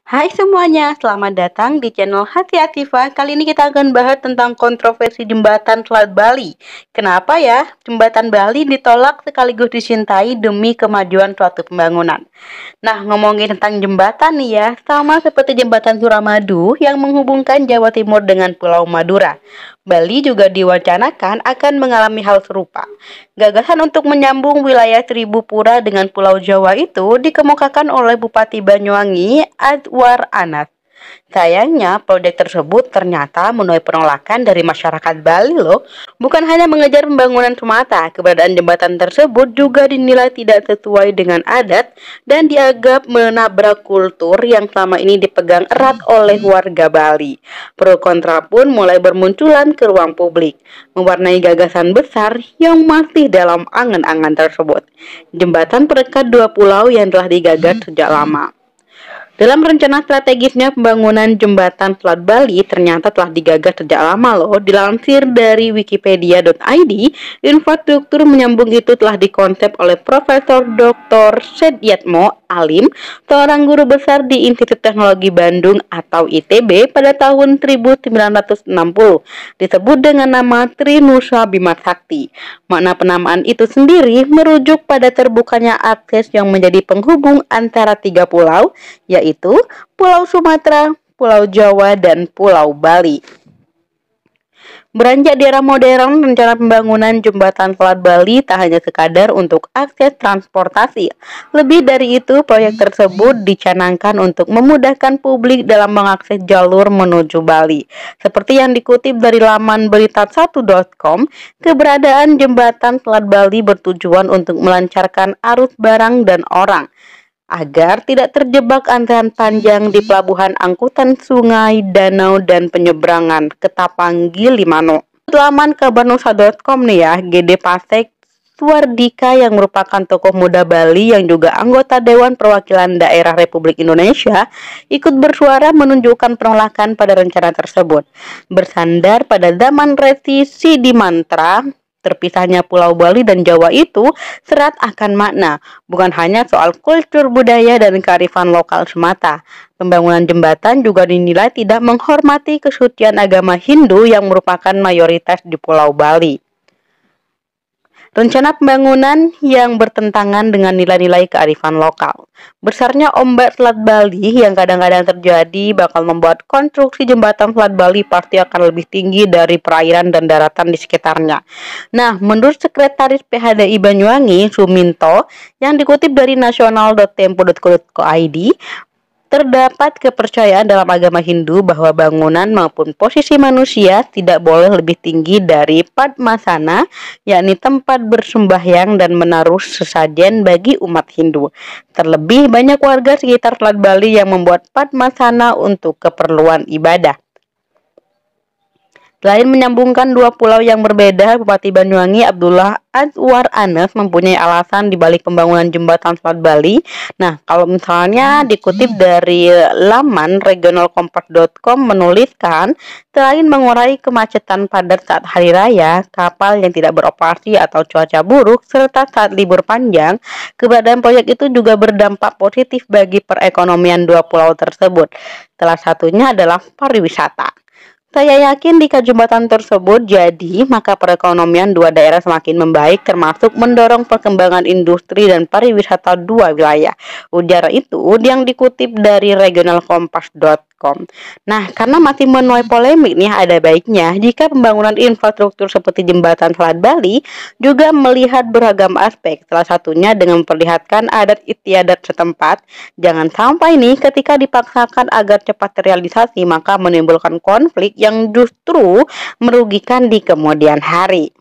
Hai semuanya, selamat datang di channel Hati Atifah. Kali ini kita akan bahas tentang kontroversi jembatan Selat Bali. Kenapa ya jembatan Bali ditolak sekaligus dicintai demi kemajuan suatu pembangunan? Nah, ngomongin tentang jembatan nih ya, sama seperti jembatan Suramadu yang menghubungkan Jawa Timur dengan Pulau Madura. Bali juga diwacanakan akan mengalami hal serupa. Gagasan untuk menyambung wilayah Tribupura dengan Pulau Jawa itu dikemukakan oleh Bupati Banyuwangi, Adwar Anas. Sayangnya, proyek tersebut ternyata menuai penolakan dari masyarakat Bali loh. Bukan hanya mengejar pembangunan semata, keberadaan jembatan tersebut juga dinilai tidak sesuai dengan adat dan dianggap menabrak kultur yang selama ini dipegang erat oleh warga Bali. Pro kontra pun mulai bermunculan ke ruang publik, mewarnai gagasan besar yang masih dalam angan-angan tersebut. Jembatan perekat dua pulau yang telah digagas sejak lama. Dalam rencana strategisnya pembangunan jembatan Selat Bali ternyata telah digagas sejak lama loh. Dilansir dari wikipedia.id, infrastruktur menyambung itu telah dikonsep oleh Profesor Dr. Sediatmo Alim, seorang guru besar di Institut Teknologi Bandung atau ITB pada tahun 1960. Disebut dengan nama Trinusa Bima Sakti. Makna penamaan itu sendiri merujuk pada terbukanya akses yang menjadi penghubung antara tiga pulau, yaitu Pulau Sumatera, Pulau Jawa, dan Pulau Bali. Beranjak di era modern, rencana pembangunan jembatan Selat Bali tak hanya sekadar untuk akses transportasi. Lebih dari itu, proyek tersebut dicanangkan untuk memudahkan publik dalam mengakses jalur menuju Bali. Seperti yang dikutip dari laman berita1.com, keberadaan jembatan Selat Bali bertujuan untuk melancarkan arus barang dan orang, agar tidak terjebak antrian panjang di pelabuhan angkutan sungai, danau, dan penyeberangan Ketapang Gilimanu. Laman kabarnusa.com nih ya, Gede Pasek Suardika yang merupakan tokoh muda Bali yang juga anggota Dewan Perwakilan Daerah Republik Indonesia ikut bersuara menunjukkan penolakan pada rencana tersebut. Bersandar pada zaman Resi Sidimantra, terpisahnya Pulau Bali dan Jawa itu serat akan makna, bukan hanya soal kultur budaya dan kearifan lokal semata. Pembangunan jembatan juga dinilai tidak menghormati kesucian agama Hindu yang merupakan mayoritas di Pulau Bali. Rencana pembangunan yang bertentangan dengan nilai-nilai kearifan lokal. Besarnya ombak Selat Bali yang kadang-kadang terjadi bakal membuat konstruksi jembatan Selat Bali pasti akan lebih tinggi dari perairan dan daratan di sekitarnya. Nah, menurut Sekretaris PHDI Banyuwangi, Suminto, yang dikutip dari nasional.tempo.co.id, terdapat kepercayaan dalam agama Hindu bahwa bangunan maupun posisi manusia tidak boleh lebih tinggi dari Padmasana, yakni tempat bersembahyang dan menaruh sesajen bagi umat Hindu. Terlebih banyak warga sekitar Selat Bali yang membuat Padmasana untuk keperluan ibadah. Selain menyambungkan dua pulau yang berbeda, Bupati Banyuwangi Abdullah Adwar Anas mempunyai alasan di balik pembangunan jembatan Selat Bali. Nah, kalau misalnya dikutip dari laman regionalkompas.com menuliskan, selain mengurai kemacetan padat saat hari raya, kapal yang tidak beroperasi atau cuaca buruk, serta saat libur panjang, keberadaan proyek itu juga berdampak positif bagi perekonomian dua pulau tersebut. Salah satunya adalah pariwisata. Saya yakin jika jembatan tersebut jadi, maka perekonomian dua daerah semakin membaik, termasuk mendorong perkembangan industri dan pariwisata dua wilayah. Ujar itu yang dikutip dari regionalkompas.com. Nah, karena masih menuai polemik nih, ada baiknya jika pembangunan infrastruktur seperti jembatan Selat Bali juga melihat beragam aspek, salah satunya dengan memperlihatkan adat istiadat setempat. Jangan sampai nih ketika dipaksakan agar cepat terrealisasi, maka menimbulkan konflik yang justru merugikan di kemudian hari.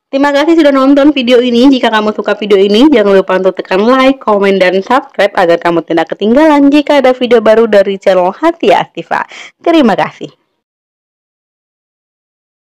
Terima kasih sudah nonton video ini. Jika kamu suka video ini, jangan lupa untuk tekan like, komen, dan subscribe agar kamu tidak ketinggalan jika ada video baru dari channel Hati Atifah. Terima kasih.